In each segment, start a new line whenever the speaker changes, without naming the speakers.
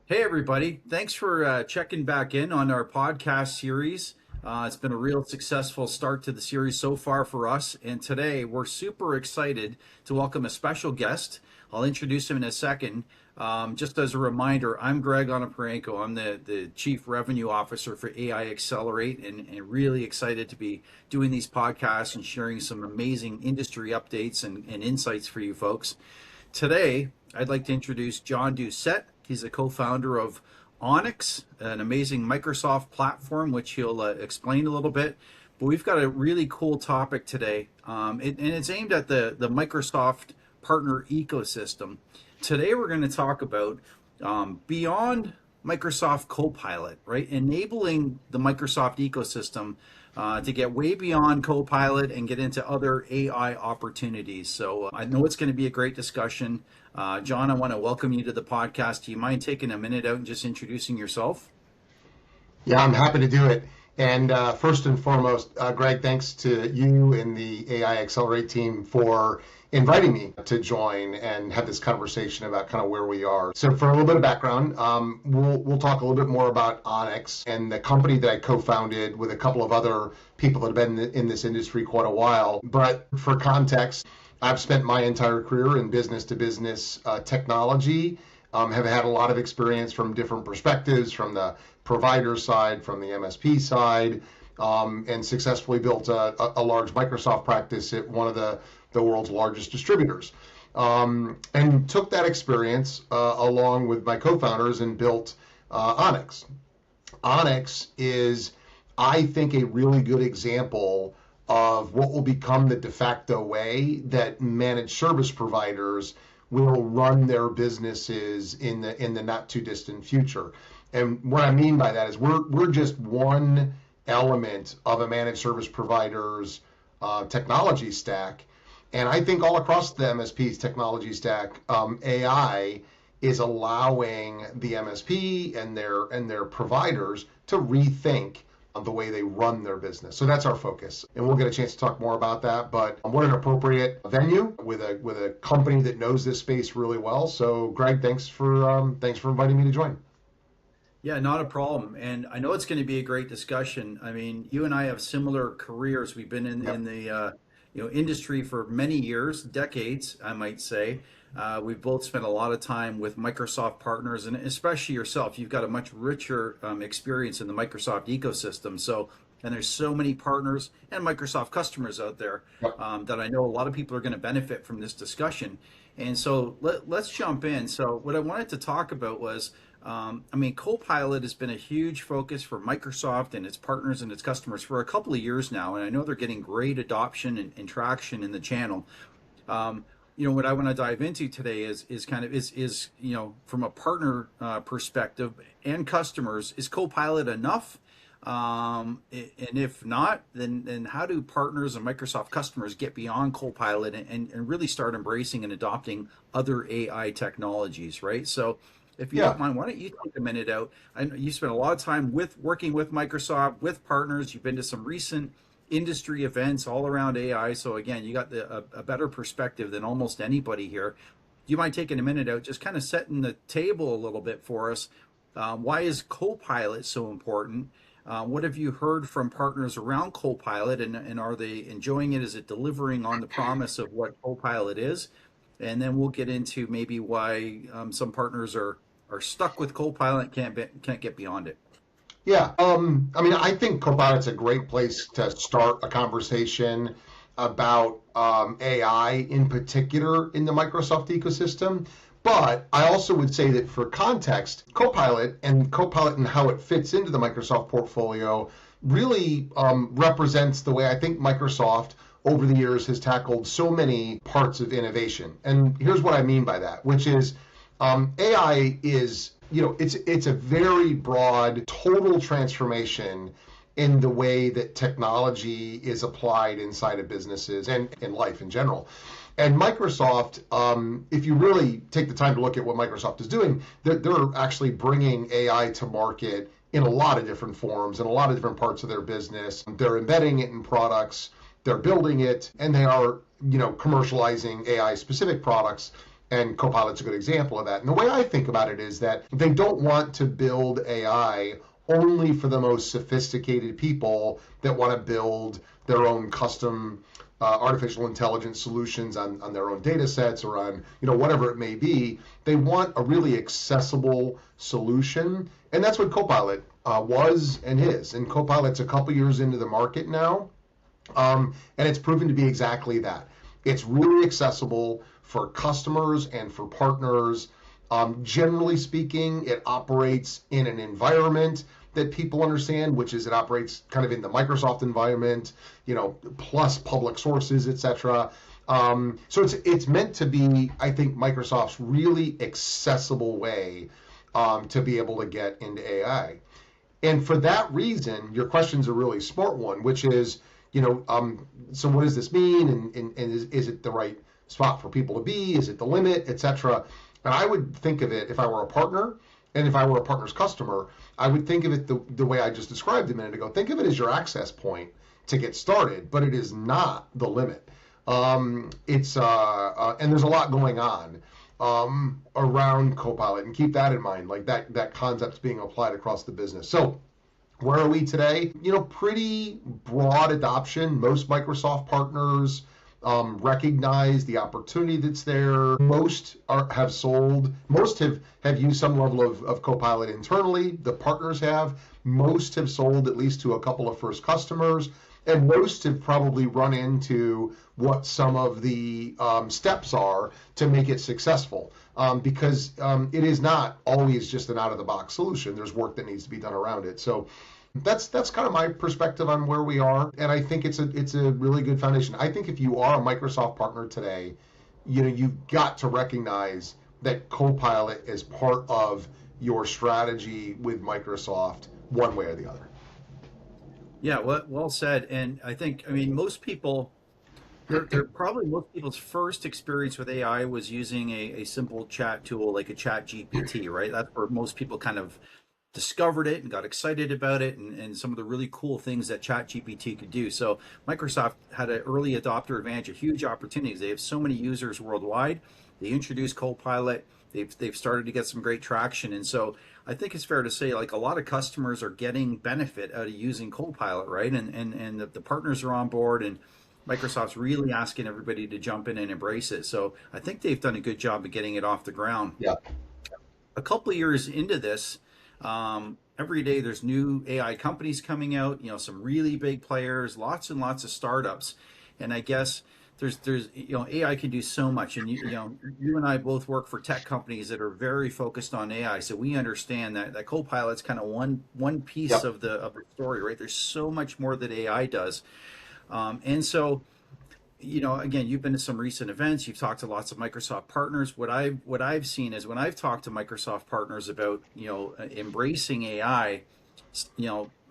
Hey, everybody. Thanks for checking back in on our podcast series. It's been a real successful start to the series so far for us. And today we're super excited to welcome a special guest. I'll introduce him in a second. Just as a reminder, I'm Greg Onoprijenko. I'm the Chief Revenue Officer for AI Xccelerate and really excited to be doing these podcasts and sharing some amazing industry updates and insights for you folks. Today, I'd like to introduce John Dusett. He's a co-founder of Onyx, an amazing Microsoft platform, which he'll explain a little bit. But we've got a really cool topic today, and it's aimed at the Microsoft partner ecosystem. Today, we're going to talk about beyond Microsoft Copilot, right? Enabling the Microsoft ecosystem to get way beyond Copilot and get into other AI opportunities. So I know it's going to be a great discussion. John, I want to welcome you to the podcast. Do you mind taking a minute out and just introducing yourself?
Yeah, I'm happy to do it. And first and foremost, Greg, thanks to you and the AI Xccelerate team for inviting me to join and have this conversation about kind of where we are. So for a little bit of background, we'll talk a little bit more about Onyx and the company that I co-founded with a couple of other people that have been in this industry quite a while. But for context, I've spent my entire career in business-to-business technology, have had a lot of experience from different perspectives, from the provider side, from the MSP side, and successfully built a large Microsoft practice at one of the world's largest distributors. And took that experience along with my co-founders and built Onyx. Onyx is, I think, a really good example of what will become the de facto way that managed service providers will run their businesses in the not too distant future. And what I mean by that is we're just one element of a managed service provider's technology stack. And I think all across the MSP's technology stack, AI is allowing the MSP and their providers to rethink the way they run their business. So that's our focus. And we'll get a chance to talk more about that. But what an appropriate venue with a company that knows this space really well. So Greg, thanks for inviting me to join.
Yeah, not a problem. And I know it's going to be a great discussion. I mean, you and I have similar careers. We've been in the industry for many years, decades, I might say. We've both spent a lot of time with Microsoft partners, and especially yourself. You've got a much richer experience in the Microsoft ecosystem. So, and there's so many partners and Microsoft customers out there that I know a lot of people are going to benefit from this discussion. And so let's jump in. So what I wanted to talk about was, Copilot has been a huge focus for Microsoft and its partners and its customers for a couple of years now, and I know they're getting great adoption and traction in the channel. What I want to dive into today is from a partner perspective and customers, is Copilot enough? And if not, then how do partners and Microsoft customers get beyond Copilot and really start embracing and adopting other AI technologies, right? So if you don't mind, why don't you take a minute out? I know you spent a lot of time working with Microsoft, with partners. You've been to some recent industry events all around AI. So again, you got a better perspective than almost anybody here. Do you mind taking a minute out, just kind of setting the table a little bit for us? Why is Copilot so important? What have you heard from partners around Copilot, and are they enjoying it? Is it delivering on the promise of what Copilot is? And then we'll get into maybe why some partners are stuck with Copilot and can't get beyond it.
Yeah, I think Copilot's a great place to start a conversation about AI in particular in the Microsoft ecosystem. But I also would say that for context, Copilot and how it fits into the Microsoft portfolio really represents the way I think Microsoft over the years has tackled so many parts of innovation. And here's what I mean by that, which is AI is, it's a very broad, total transformation in the way that technology is applied inside of businesses and in life in general. And Microsoft, if you really take the time to look at what Microsoft is doing, they're actually bringing AI to market in a lot of different forms, in a lot of different parts of their business. They're embedding it in products, they're building it, and they are, commercializing AI-specific products And Copilot's a good example of that. And the way I think about it is that they don't want to build AI only for the most sophisticated people that want to build their own custom artificial intelligence solutions on their own data sets or on whatever it may be. They want a really accessible solution, and that's what Copilot was and is. And Copilot's a couple years into the market now, and it's proven to be exactly that. It's really accessible for customers and for partners. Generally speaking, it operates in an environment that people understand, which is it operates kind of in the Microsoft environment, plus public sources, etc. So it's meant to be, I think, Microsoft's really accessible way to be able to get into AI. And for that reason, your question's a really smart one, which is, so what does this mean? And is it the right spot for people to be? Is it the limit, etc.? And I would think of it, if I were a partner, and if I were a partner's customer, I would think of it the way I just described a minute ago. Think of it as your access point to get started, but it is not the limit. And there's a lot going on around Copilot, and keep that in mind, like that concept's being applied across the business. So where are we today? Pretty broad adoption. Most Microsoft partners recognize the opportunity that's there. Most have sold. Most have used some level of Copilot internally. The partners have. Most have sold at least to a couple of first customers. And most have probably run into what some of the steps are to make it successful, because it is not always just an out-of-the-box solution. There's work that needs to be done around it. So that's kind of my perspective on where we are, and I think it's a really good foundation. I think if you are a Microsoft partner today, you've got to recognize that Copilot is part of your strategy with Microsoft, one way or the other.
Yeah, well said. And I mean, most people, probably most people's first experience with AI was using a simple chat tool like a Chat GPT, right? That's where most people kind of discovered it and got excited about it, and some of the really cool things that Chat GPT could do. So Microsoft had an early adopter advantage, a huge opportunities. They have so many users worldwide. They introduced Copilot. They've started to get some great traction. And so I think it's fair to say, like, a lot of customers are getting benefit out of using Copilot, right? And the partners are on board, and Microsoft's really asking everybody to jump in and embrace it. So I think they've done a good job of getting it off the ground.
Yeah.
A couple of years into this, every day there's new AI companies coming out, some really big players, lots and lots of startups. And I guess there's AI can do so much, and you and I both work for tech companies that are very focused on AI, so we understand that Copilot's kind of one piece
Yep.
of the story, right? There's so much more that AI does, and so again, you've been to some recent events, you've talked to lots of Microsoft partners. What I've seen is when I've talked to Microsoft partners about embracing AI,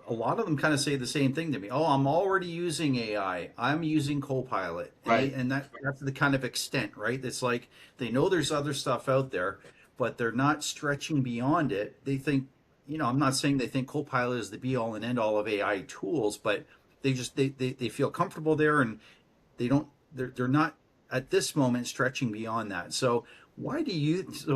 a lot of them kind of say the same thing to me. Oh, I'm already using AI. I'm using Copilot.
Right.
And that's the kind of extent, right? It's like they know there's other stuff out there, but they're not stretching beyond it. They think, I'm not saying they think Copilot is the be all and end all of AI tools, but they feel comfortable there, and they're not at this moment stretching beyond that. So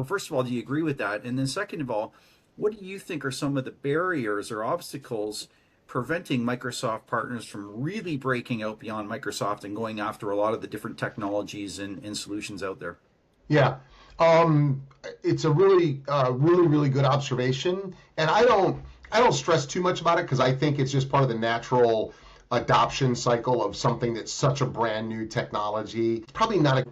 first of all, do you agree with that? And then second of all, what do you think are some of the barriers or obstacles preventing Microsoft partners from really breaking out beyond Microsoft and going after a lot of the different technologies and solutions out there?
Yeah. It's a really good observation. And I don't stress too much about it, because I think it's just part of the natural adoption cycle of something that's such a brand new technology. Probably not a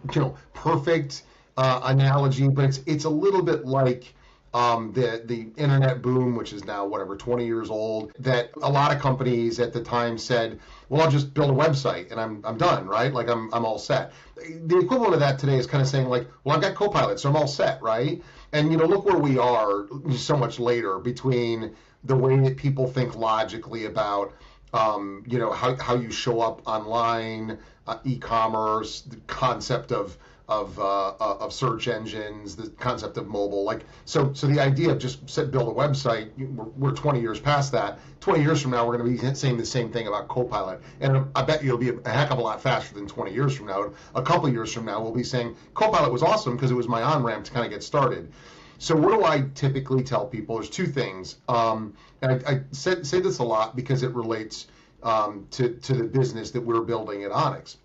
perfect analogy, but it's a little bit like the internet boom, which is now 20 years old, that a lot of companies at the time said, well, I'll just build a website and I'm done, right? Like I'm all set. The equivalent of that today is kind of saying, like, well, I've got Copilot, so I'm all set, right? And look where we are so much later, between the way that people think logically about how you show up online, e-commerce, the concept of of search engines, the concept of mobile. Like so the idea of just build a website, we're 20 years past that. 20 years from now, we're going to be saying the same thing about Copilot, and I bet you'll be a heck of a lot faster than 20 years from now. A couple of years from now, we'll be saying Copilot was awesome because it was my on-ramp to kind of get started. So what do I typically tell people? There's two things, and I say this a lot because it relates to the business that we're building at Onyx.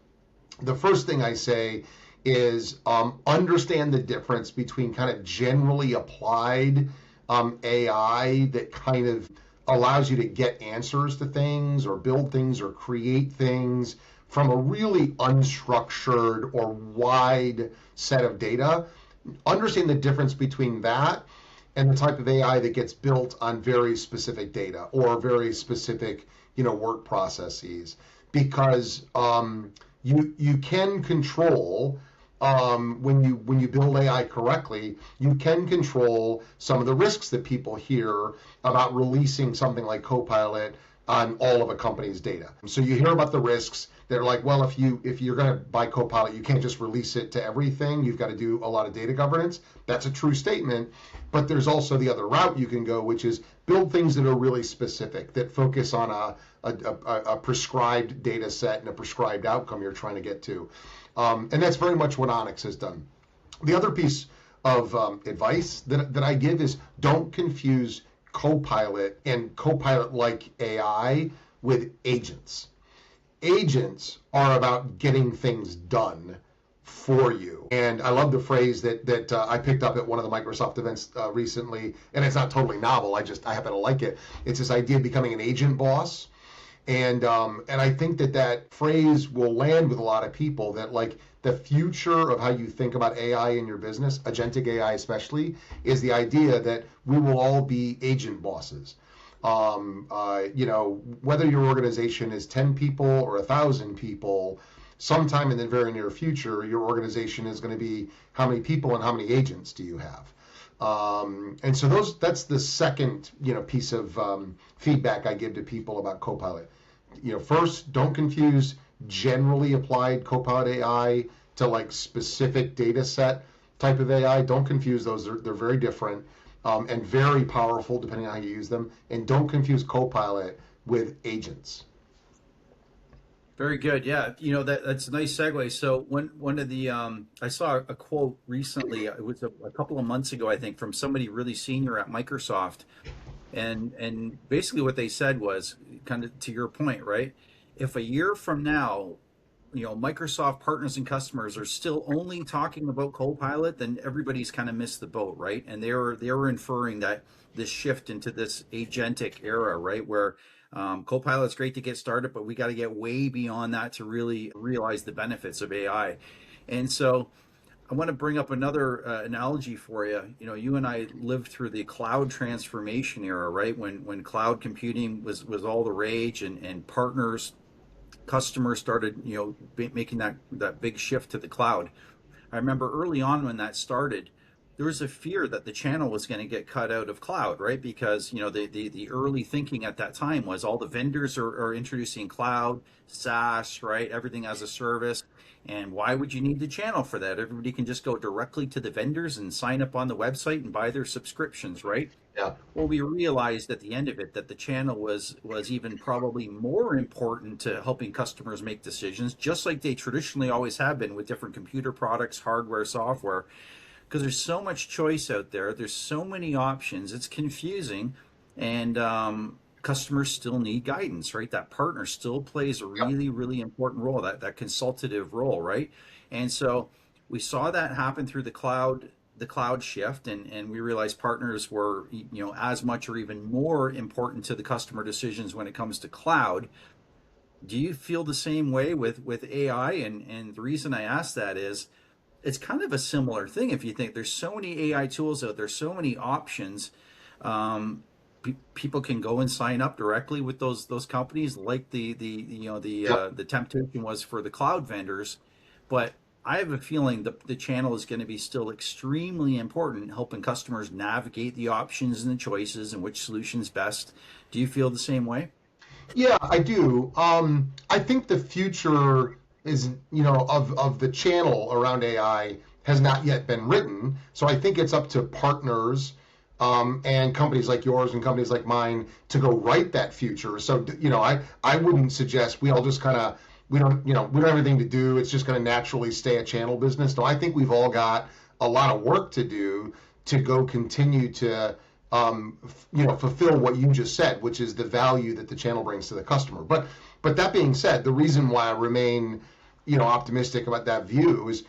The first thing I say is understand the difference between kind of generally applied AI that kind of allows you to get answers to things or build things or create things from a really unstructured or wide set of data. Understand the difference between that and the type of AI that gets built on very specific data or very specific, work processes, because you can control when you build AI correctly, you can control some of the risks that people hear about releasing something like Copilot on all of a company's data. So you hear about the risks. They're like, well, if you're going to buy Copilot, you can't just release it to everything. You've got to do a lot of data governance. That's a true statement. But there's also the other route you can go, which is build things that are really specific, that focus on a prescribed data set and a prescribed outcome you're trying to get to. And that's very much what Onyx has done. The other piece of advice that I give is don't confuse Copilot and Copilot-like AI with agents. Agents are about getting things done for you. And I love the phrase that I picked up at one of the Microsoft events recently, and it's not totally novel. I happen to like it. It's this idea of becoming an agent boss. And I think that phrase will land with a lot of people, that like the future of how you think about AI in your business, agentic AI especially, is the idea that we will all be agent bosses. Whether your organization is 10 people or 1,000 people, sometime in the very near future, your organization is going to be how many people and how many agents do you have? And so that's the second, piece of feedback I give to people about Copilot. First, don't confuse generally applied Copilot AI to like specific data set type of AI. Don't confuse those. They're very different and very powerful depending on how you use them. And don't confuse Copilot with agents.
Very good. Yeah, that's a nice segue. So one of the I saw a quote recently. It was a couple of months ago, I think, from somebody really senior at Microsoft, and basically what they said was kind of to your point, right? If a year from now, Microsoft partners and customers are still only talking about Copilot, then everybody's kind of missed the boat, right? And they were inferring that this shift into this agentic era, right, where Copilot's great to get started, but we got to get way beyond that to really realize the benefits of AI. And so I want to bring up another analogy for you. You and I lived through the cloud transformation era, right? When cloud computing was all the rage, and partners, customers started, making that big shift to the cloud. I remember early on when that started, there was a fear that the channel was going to get cut out of cloud, right? Because, the early thinking at that time was all the vendors are introducing cloud, SaaS, right? Everything as a service. And why would you need the channel for that? Everybody can just go directly to the vendors and sign up on the website and buy their subscriptions, right?
Yeah.
Well, we realized at the end of it that the channel was even probably more important to helping customers make decisions, just like they traditionally always have been with different computer products, hardware, software. Because there's so much choice out there. There's so many options. It's confusing, and customers still need guidance, right? That partner still plays a really, really important role, that consultative role, right? And so we saw that happen through the cloud shift, and we realized partners were, as much or even more important to the customer decisions when it comes to cloud. Do you feel the same way with AI? And the reason I ask that is, it's kind of a similar thing. If you think there's so many AI tools out there, so many options, people can go and sign up directly with those companies, like the temptation was for the cloud vendors. But I have a feeling the channel is going to be still extremely important, helping customers navigate the options and the choices and which solution's best. Do you feel the same way?
Yeah, I do. I think the future is, of the channel around AI has not yet been written. So I think it's up to partners and companies like yours and companies like mine to go write that future. So, I wouldn't suggest we all just kind of, we don't have anything to do. It's just going to naturally stay a channel business. No, I think we've all got a lot of work to do to go continue to, fulfill what you just said, which is the value that the channel brings to the customer. But that being said, the reason why I remain, optimistic about that view is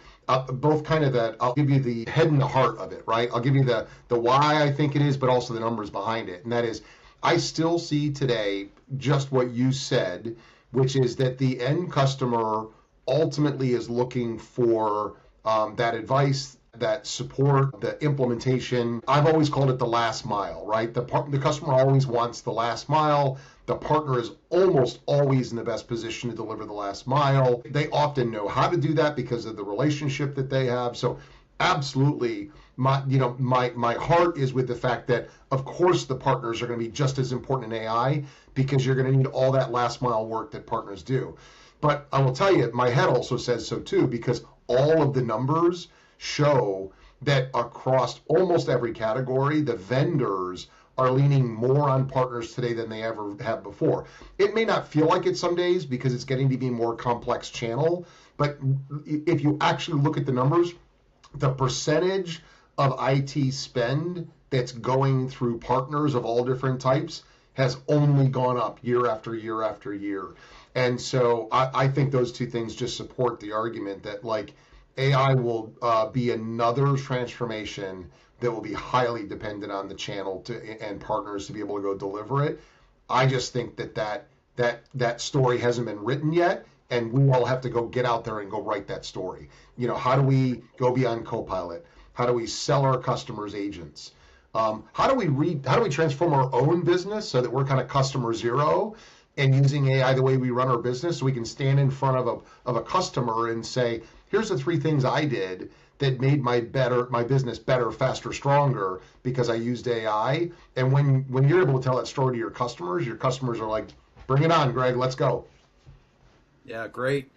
both kind of that. I'll give you the head and the heart of it, right? I'll give you the why I think it is, but also the numbers behind it. And that is, I still see today just what you said, which is that the end customer ultimately is looking for that advice, that support, the implementation. I've always called it the last mile, right? The customer always wants the last mile. The partner is almost always in the best position to deliver the last mile. They often know how to do that because of the relationship that they have. So absolutely, my heart is with the fact that, of course, the partners are going to be just as important in AI because you're going to need all that last mile work that partners do. But I will tell you, my head also says so too, because all of the numbers show that across almost every category, the vendors are leaning more on partners today than they ever have before. It may not feel like it some days because it's getting to be a more complex channel, but if you actually look at the numbers, the percentage of IT spend that's going through partners of all different types has only gone up year after year after year. And so I think those two things just support the argument that AI will be another transformation that will be highly dependent on the channel and partners to be able to go deliver it. I just think that story hasn't been written yet, and we all have to go get out there and go write that story. How do we go beyond Copilot? How do we sell our customers agents? How do we transform our own business so that we're kind of customer zero and using AI the way we run our business, so we can stand in front of a customer and say, here's the 3 things I did that made my business better, faster, stronger because I used AI. And when you're able to tell that story to your customers are like, bring it on, Greg, let's go.
Yeah, great.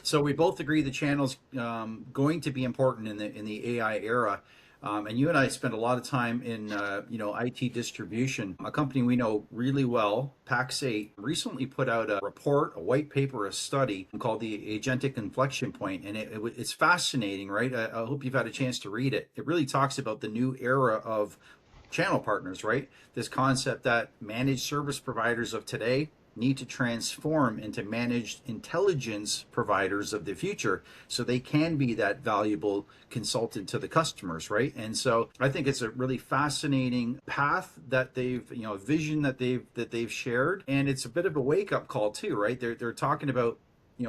So we both agree the channel's going to be important in the AI era. And you and I spent a lot of time in, IT distribution. A company we know really well, Pax8, recently put out a report, a white paper, a study called the Agentic Inflection Point. And it's fascinating, right? I hope you've had a chance to read it. It really talks about the new era of channel partners, right? This concept that managed service providers of today need to transform into managed intelligence providers of the future so they can be that valuable consultant to the customers, right? And so I think it's a really fascinating path that they've, vision that they've shared, and it's a bit of a wake-up call too, right? They're talking about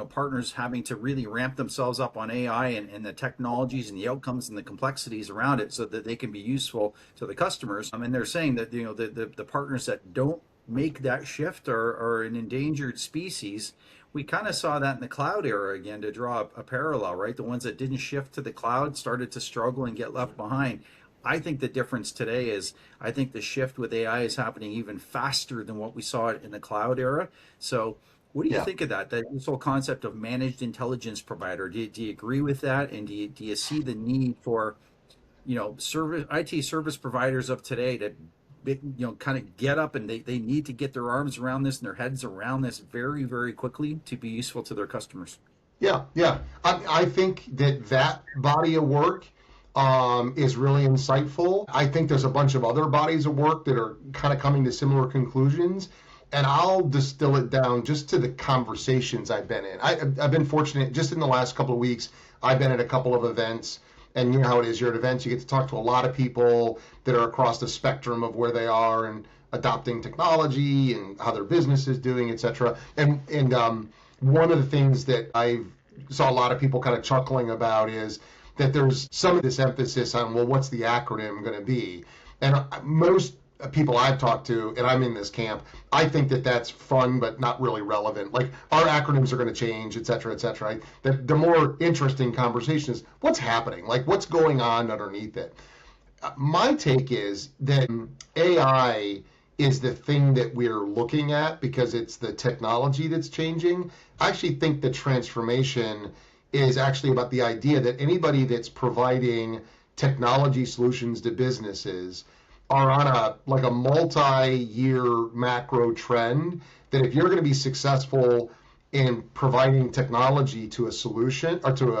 partners having to really ramp themselves up on AI and the technologies and the outcomes and the complexities around it so that they can be useful to the customers. And they're saying that the partners that don't make that shift are an endangered species. We kind of saw that in the cloud era again, to draw a parallel, right? The ones that didn't shift to the cloud started to struggle and get left behind. I think the difference today is I think the shift with AI is happening even faster than what we saw in the cloud era. So what do you think of that? This whole concept of managed intelligence provider, do you agree with that? And do you see the need for, IT service providers of today to kind of get up and they need to get their arms around this and their heads around this very, very quickly to be useful to their customers?
Yeah. I think that body of work is really insightful. I think there's a bunch of other bodies of work that are kind of coming to similar conclusions. And I'll distill it down just to the conversations I've been in. I've been fortunate just in the last couple of weeks. I've been at a couple of events. And you know how it is, you're at events, you get to talk to a lot of people that are across the spectrum of where they are and adopting technology and how their business is doing, et cetera. And one of the things that I saw a lot of people kind of chuckling about is that there's some of this emphasis on, well, what's the acronym going to be? And most people I've talked to, and I'm in this camp, I think that's fun but not really relevant. Like, our acronyms are going to change, et cetera, et cetera. The more interesting conversation is what's happening, like what's going on underneath it. My take is that AI is the thing that we're looking at because it's the technology that's changing. I actually think the transformation is actually about the idea that anybody that's providing technology solutions to businesses are on a multi-year macro trend that if you're going to be successful in providing technology to a solution or to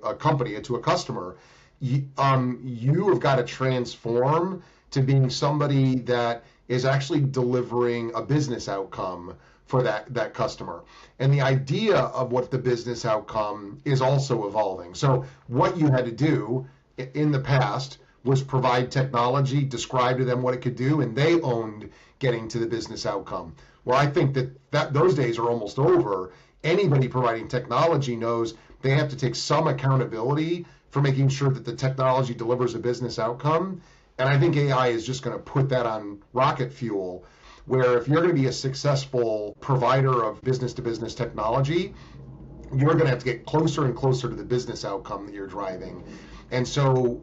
a company or to a customer, you have got to transform to being somebody that is actually delivering a business outcome for that customer. And the idea of what the business outcome is also evolving. So what you had to do in the past was provide technology, describe to them what it could do, and they owned getting to the business outcome. Well, I think that those days are almost over. Anybody providing technology knows they have to take some accountability for making sure that the technology delivers a business outcome. And I think AI is just going to put that on rocket fuel, where if you're going to be a successful provider of business-to-business technology, you're going to have to get closer and closer to the business outcome that you're driving. And so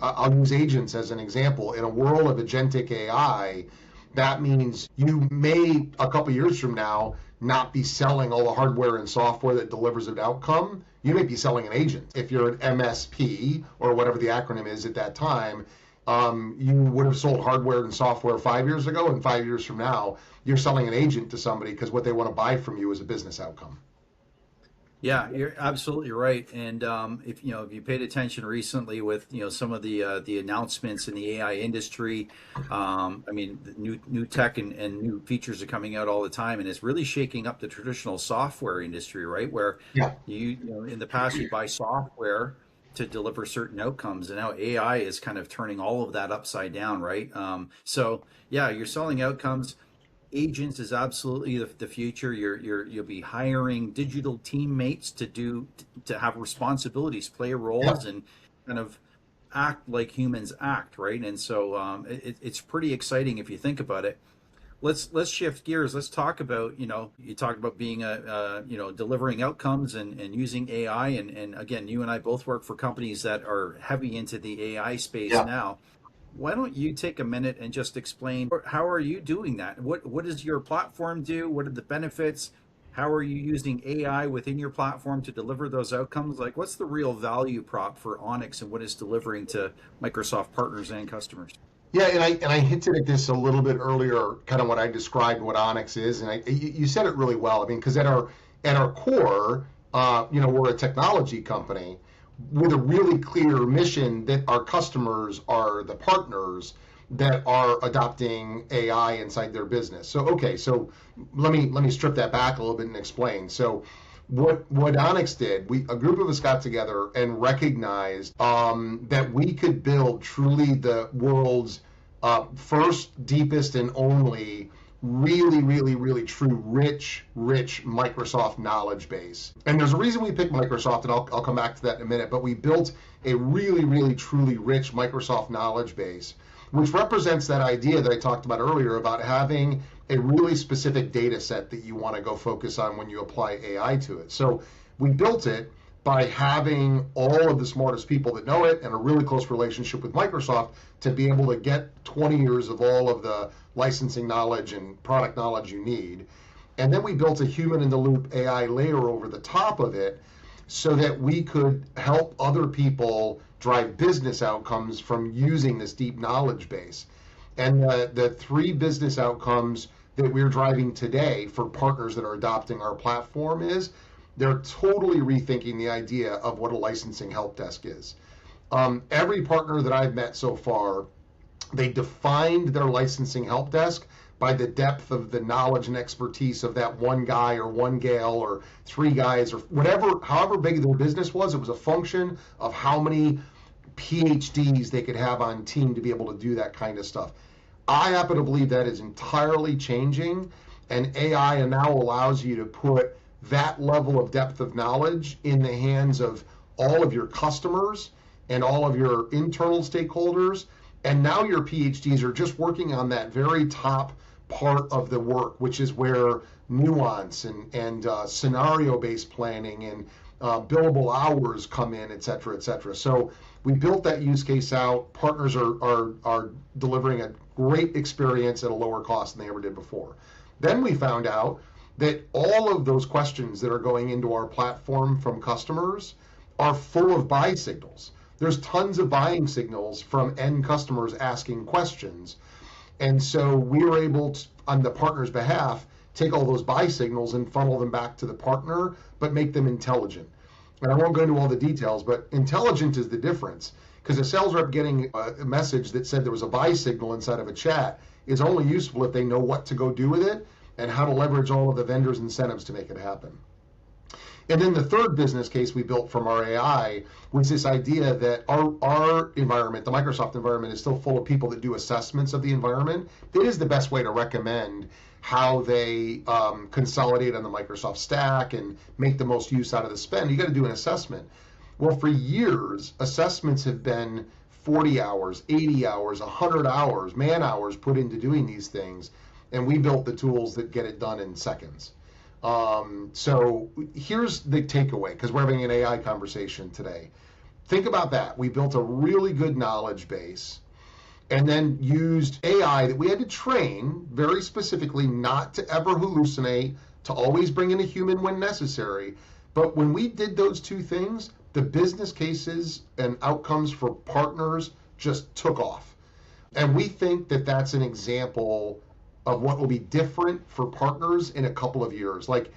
I'll use agents as an example. In a world of agentic AI, that means you may, a couple years from now, not be selling all the hardware and software that delivers an outcome. You may be selling an agent. If you're an MSP or whatever the acronym is at that time, you would have sold hardware and software 5 years ago, and 5 years from now, you're selling an agent to somebody because what they want to buy from you is a business outcome.
Yeah, you're absolutely right. And if you paid attention recently with some of the announcements in the AI industry, the new tech and new features are coming out all the time, and it's really shaking up the traditional software industry, right? Where in the past you buy software to deliver certain outcomes, and now AI is kind of turning all of that upside down, right? So yeah, you're selling outcomes. Agents is absolutely the future. You'll be hiring digital teammates to have responsibilities, play roles, and kind of act like humans act, right? And so it's pretty exciting if you think about it. Let's shift gears. Let's talk about you talked about being delivering outcomes and using AI, and again, you and I both work for companies that are heavy into the AI space now. Why don't you take a minute and just explain how are you doing that? What does your platform do? What are the benefits? How are you using AI within your platform to deliver those outcomes? Like, what's the real value prop for Onyx and what it's delivering to Microsoft partners and customers?
Yeah, and I hinted at this a little bit earlier, kind of what I described what Onyx is, and you said it really well. I mean, because at our core, we're a technology company with a really clear mission that our customers are the partners that are adopting AI inside their business. So let me strip that back a little bit and explain. So what Onyx did, a group of us got together and recognized that we could build truly the world's first, deepest, and only really, really, really true, rich Microsoft knowledge base. And there's a reason we picked Microsoft, and I'll come back to that in a minute, but we built a really, really, truly rich Microsoft knowledge base, which represents that idea that I talked about earlier about having a really specific data set that you want to go focus on when you apply AI to it. So we built it by having all of the smartest people that know it and a really close relationship with Microsoft to be able to get 20 years of all of the licensing knowledge and product knowledge you need. And then we built a human in the loop AI layer over the top of it so that we could help other people drive business outcomes from using this deep knowledge base. And the three business outcomes that we're driving today for partners that are adopting our platform is they're totally rethinking the idea of what a licensing help desk is. Every partner that I've met so far, they defined their licensing help desk by the depth of the knowledge and expertise of that one guy or one gal or three guys or whatever, however big their business was. It was a function of how many PhDs they could have on team to be able to do that kind of stuff. I happen to believe that is entirely changing, and AI now allows you to put that level of depth of knowledge in the hands of all of your customers and all of your internal stakeholders. And now your PhDs are just working on that very top part of the work, which is where nuance and scenario-based planning and billable hours come in, et cetera, et cetera. So we built that use case out. Partners are delivering a great experience at a lower cost than they ever did before. Then we found out that all of those questions that are going into our platform from customers are full of buy signals. There's tons of buying signals from end customers asking questions. And so we were able to, on the partner's behalf, take all those buy signals and funnel them back to the partner, but make them intelligent. And I won't go into all the details, but intelligent is the difference. Because a sales rep getting a message that said there was a buy signal inside of a chat is only useful if they know what to go do with it and how to leverage all of the vendors' incentives to make it happen. And then the third business case we built from our AI was this idea that our environment, the Microsoft environment, is still full of people that do assessments of the environment. It is the best way to recommend how they consolidate on the Microsoft stack and make the most use out of the spend. You got to do an assessment. Well, for years, assessments have been 40 hours, 80 hours, 100 hours, man hours put into doing these things. And we built the tools that get it done in seconds. So here's the takeaway, because we're having an AI conversation today. Think about that. We built a really good knowledge base and then used AI that we had to train very specifically not to ever hallucinate, to always bring in a human when necessary. But when we did those two things, the business cases and outcomes for partners just took off. And we think that that's an example of what will be different for partners in a couple of years. Like,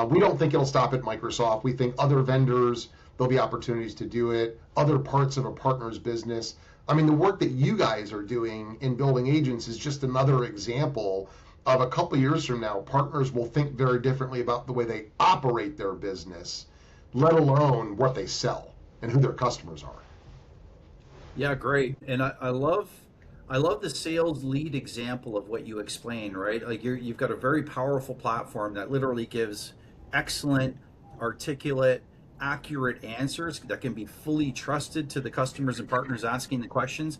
we don't think it'll stop at Microsoft. We think other vendors, there'll be opportunities to do it, other parts of a partner's business. I mean, the work that you guys are doing in building agents is just another example of a couple of years from now, partners will think very differently about the way they operate their business, let alone what they sell and who their customers are.
Yeah, great. And I love the sales lead example of what you explained, right? Like you've got a very powerful platform that literally gives excellent, articulate, accurate answers that can be fully trusted to the customers and partners asking the questions.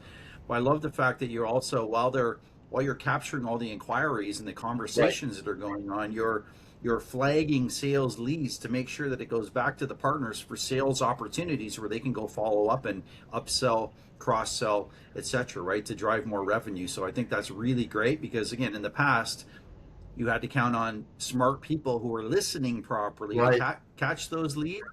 But I love the fact that you're also, while you're capturing all the inquiries and the conversations that are going on, you're flagging sales leads to make sure that it goes back to the partners for sales opportunities where they can go follow up and upsell, cross-sell, etc., right, to drive more revenue. So I think that's really great because, again, in the past, you had to count on smart people who were listening properly to catch those leads.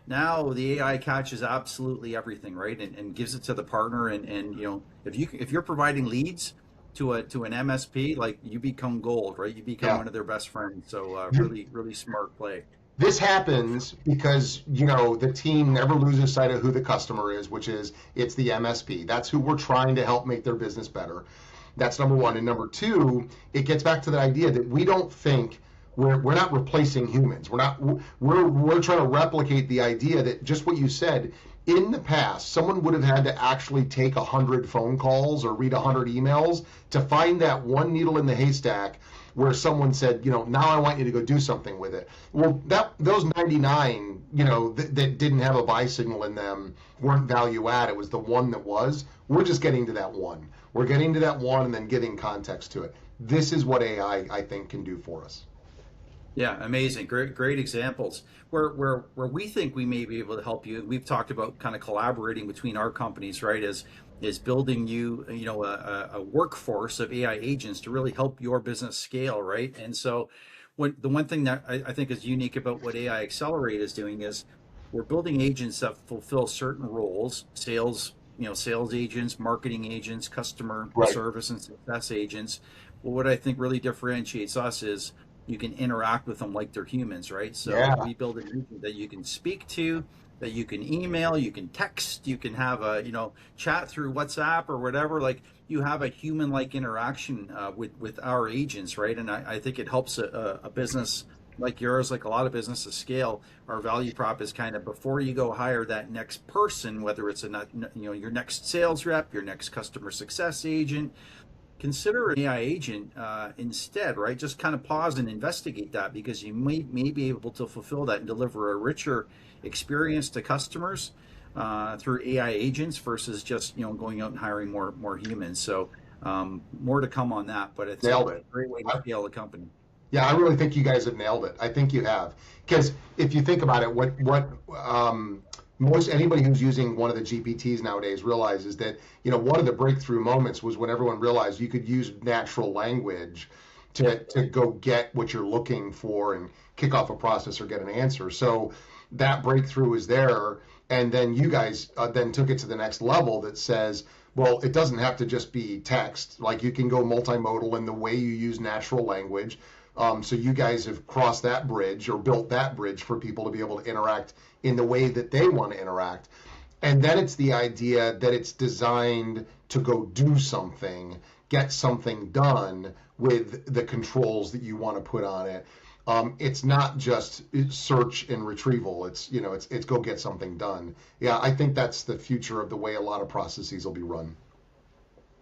Now the AI catches absolutely everything, right, and gives it to the partner. And you know, if you're providing leads to an MSP, like, you become gold, right? You become one of their best friends. So really smart play.
This happens because, you know, the team never loses sight of who the customer is, which is it's the MSP. That's who we're trying to help make their business better. That's number one. And number two, it gets back to the idea that we don't think we're not replacing humans. We're trying to replicate the idea that just what you said. In the past, someone would have had to actually take 100 phone calls or read 100 emails to find that one needle in the haystack where someone said, you know, now I want you to go do something with it. Well, those 99, you know, that didn't have a buy signal in them weren't value add. It was the one that was. We're just getting to that one. We're getting to that one and then giving context to it. This is what AI, I think, can do for us.
Yeah, amazing. Great examples. Where we think we may be able to help you, we've talked about kind of collaborating between our companies, right, is building a workforce of AI agents to really help your business scale, right? And so the one thing that I think is unique about what AI Xccelerate is doing is we're building agents that fulfill certain roles, sales agents, marketing agents, customer service and success agents. But what I think really differentiates us is you can interact with them like they're humans, right? So we build an agent that you can speak to, that you can email, you can text, you can have a chat through WhatsApp or whatever. Like, you have a human-like interaction with our agents, right? And I think it helps a business like yours, like a lot of businesses scale. Our value prop is kind of, before you go hire that next person, whether it's your next sales rep, your next customer success agent, consider an AI agent instead, right? Just kind of pause and investigate that, because you may be able to fulfill that and deliver a richer experience to customers through AI agents versus just going out and hiring more humans. So more to come on that, but it's a great way to scale the company.
Yeah, I really think you guys have nailed it. I think you have, because if you think about it, what most anybody who's using one of the GPTs nowadays realizes that, one of the breakthrough moments was when everyone realized you could use natural language to go get what you're looking for and kick off a process or get an answer. So that breakthrough is there. And then you guys then took it to the next level that says, well, it doesn't have to just be text. Like, you can go multimodal in the way you use natural language. So you guys have crossed that bridge or built that bridge for people to be able to interact in the way that they want to interact. And then it's the idea that it's designed to go do something, get something done with the controls that you want to put on it. It's not just search and retrieval. It's go get something done. Yeah, I think that's the future of the way a lot of processes will be run.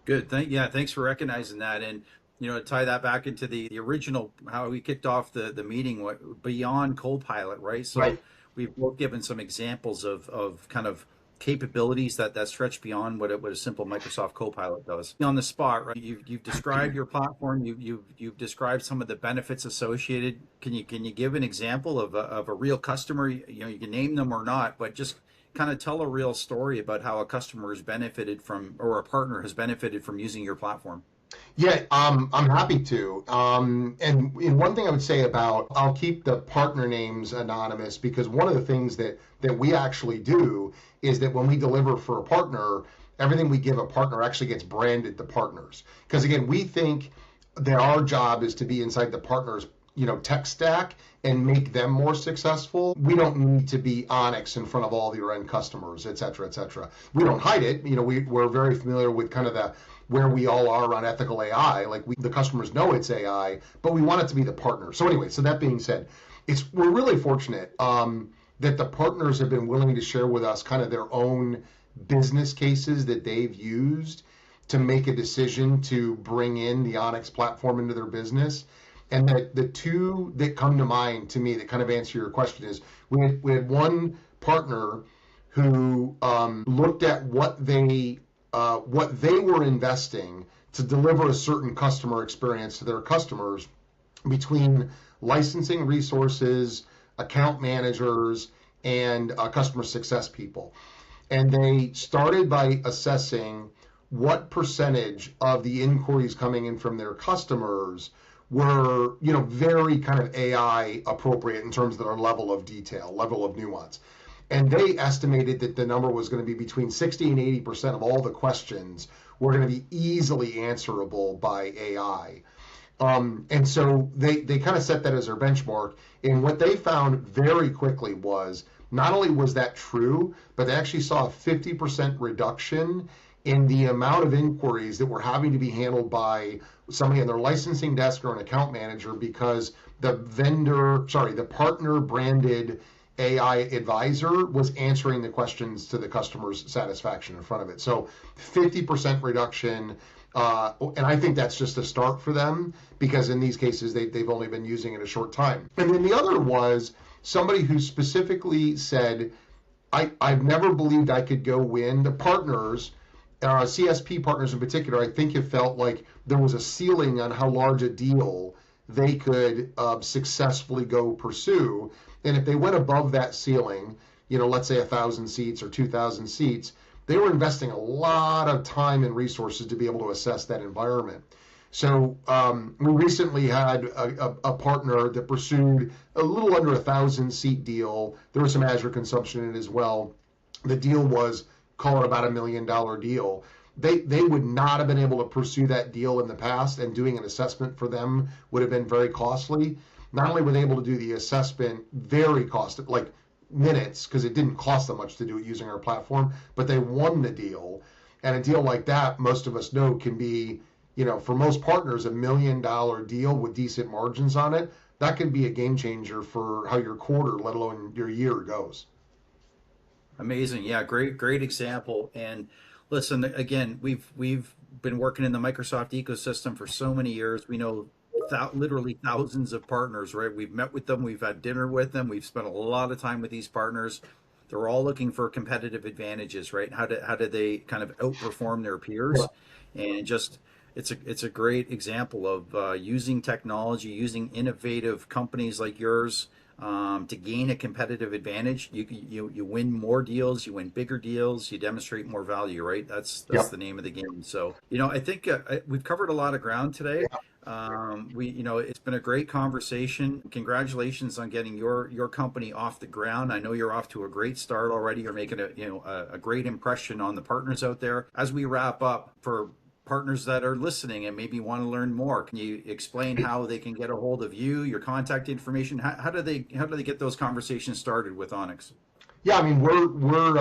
Good. Thanks for recognizing that. And, to tie that back into the original, how we kicked off the meeting, beyond Copilot, right? So
Right.
we've both given some examples of kind of capabilities that stretch beyond what a simple Microsoft Copilot does. On the spot, right? You've described your platform. You've described some of the benefits associated. Can you give an example of a real customer? You can name them or not, but just kind of tell a real story about how a customer has benefited from, or a partner has benefited from using your platform.
Yeah, I'm happy to. And one thing I would say I'll keep the partner names anonymous, because one of the things that we actually do is that when we deliver for a partner, everything we give a partner actually gets branded to partners. Because again, we think that our job is to be inside the partner's tech stack and make them more successful. We don't need to be Onyx in front of all your end customers, et cetera, et cetera. We don't hide it. We're very familiar with kind of where we all are on ethical AI. Like, the customers know it's AI, but we want it to be the partner. So anyway, so that being said, we're really fortunate that the partners have been willing to share with us kind of their own business cases that they've used to make a decision to bring in the Onyx platform into their business. And the two that come to mind to me that kind of answer your question is, we had one partner who looked at what they were investing to deliver a certain customer experience to their customers, between licensing resources, account managers, and customer success people. And they started by assessing what percentage of the inquiries coming in from their customers were, very kind of AI appropriate in terms of their level of detail, level of nuance. And they estimated that the number was going to be between 60 and 80% of all the questions were going to be easily answerable by AI. And so they kind of set that as their benchmark. And what they found very quickly was, not only was that true, but they actually saw a 50% reduction in the amount of inquiries that were having to be handled by somebody on their licensing desk or an account manager, because the partner branded AI advisor was answering the questions to the customer's satisfaction in front of it. So 50% reduction. And I think that's just a start for them, because in these cases, they've only been using it a short time. And then the other was somebody who specifically said, I've never believed I could go win. The partners, CSP partners in particular, I think have felt like there was a ceiling on how large a deal they could successfully go pursue. And if they went above that ceiling, let's say 1,000 seats or 2,000 seats, they were investing a lot of time and resources to be able to assess that environment. So we recently had a partner that pursued a little under 1,000 seat deal. There was some Azure consumption in it as well. The deal was, call it about $1 million deal. They would not have been able to pursue that deal in the past, and doing an assessment for them would have been very costly. Not only were they able to do the assessment very costly, like minutes, because it didn't cost them much to do it using our platform, but they won the deal. And a deal like that, most of us know, can be, for most partners, $1 million deal with decent margins on it. That can be a game changer for how your quarter, let alone your year, goes.
Amazing. Yeah, great example. And listen, again, we've been working in the Microsoft ecosystem for so many years. We know literally thousands of partners, right? We've met with them, we've had dinner with them, we've spent a lot of time with these partners. They're all looking for competitive advantages, right? How do they kind of outperform their peers? And just it's a great example of using technology, using innovative companies like yours to gain a competitive advantage. You win more deals, you win bigger deals, you demonstrate more value, right? That's
Yep.
the name of the game. So, I think we've covered a lot of ground today. It's been a great conversation. Congratulations on getting your company off the ground. I know you're off to a great start already. You're making a great impression on the partners out there. As we wrap up, for partners that are listening and maybe want to learn more, can you explain how they can get a hold of you, your contact information? How do they get those conversations started with Onyx?
Yeah, I mean, we're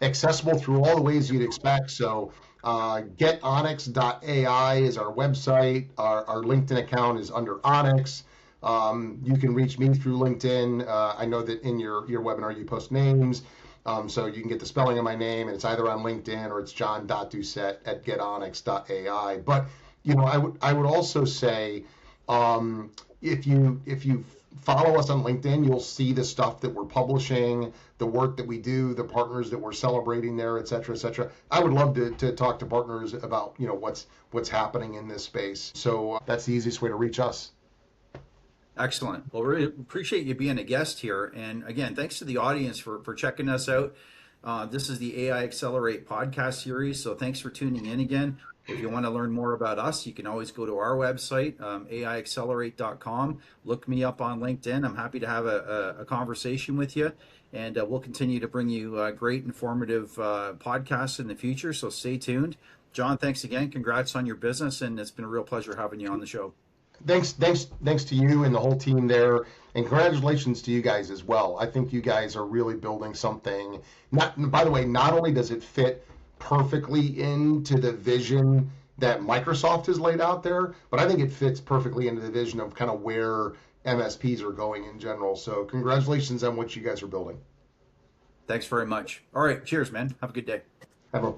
accessible through all the ways you'd expect. So getonyx.ai is our website. Our LinkedIn account is under Onyx. You can reach me through LinkedIn. I know that in your webinar you post names. So you can get the spelling of my name, and it's either on LinkedIn or it's John Dusett at getonyx.ai. But I would also say, if you follow us on LinkedIn, you'll see the stuff that we're publishing, the work that we do, the partners that we're celebrating there, et cetera, et cetera. I would love to talk to partners about what's happening in this space. So that's the easiest way to reach us.
Excellent. Well, we really appreciate you being a guest here. And again, thanks to the audience for checking us out. This is the AI Xccelerate podcast series. So thanks for tuning in again. If you want to learn more about us, you can always go to our website, AIXccelerate.com. Look me up on LinkedIn. I'm happy to have a conversation with you. And we'll continue to bring you great informative podcasts in the future. So stay tuned. John, thanks again. Congrats on your business. And it's been a real pleasure having you on the show.
Thanks to you and the whole team there, and congratulations to you guys as well. I think you guys are really building something. By the way, not only does it fit perfectly into the vision that Microsoft has laid out there, but I think it fits perfectly into the vision of kind of where MSPs are going in general. So congratulations on what you guys are building.
Thanks very much. All right. Cheers, man. Have a good day.
Have a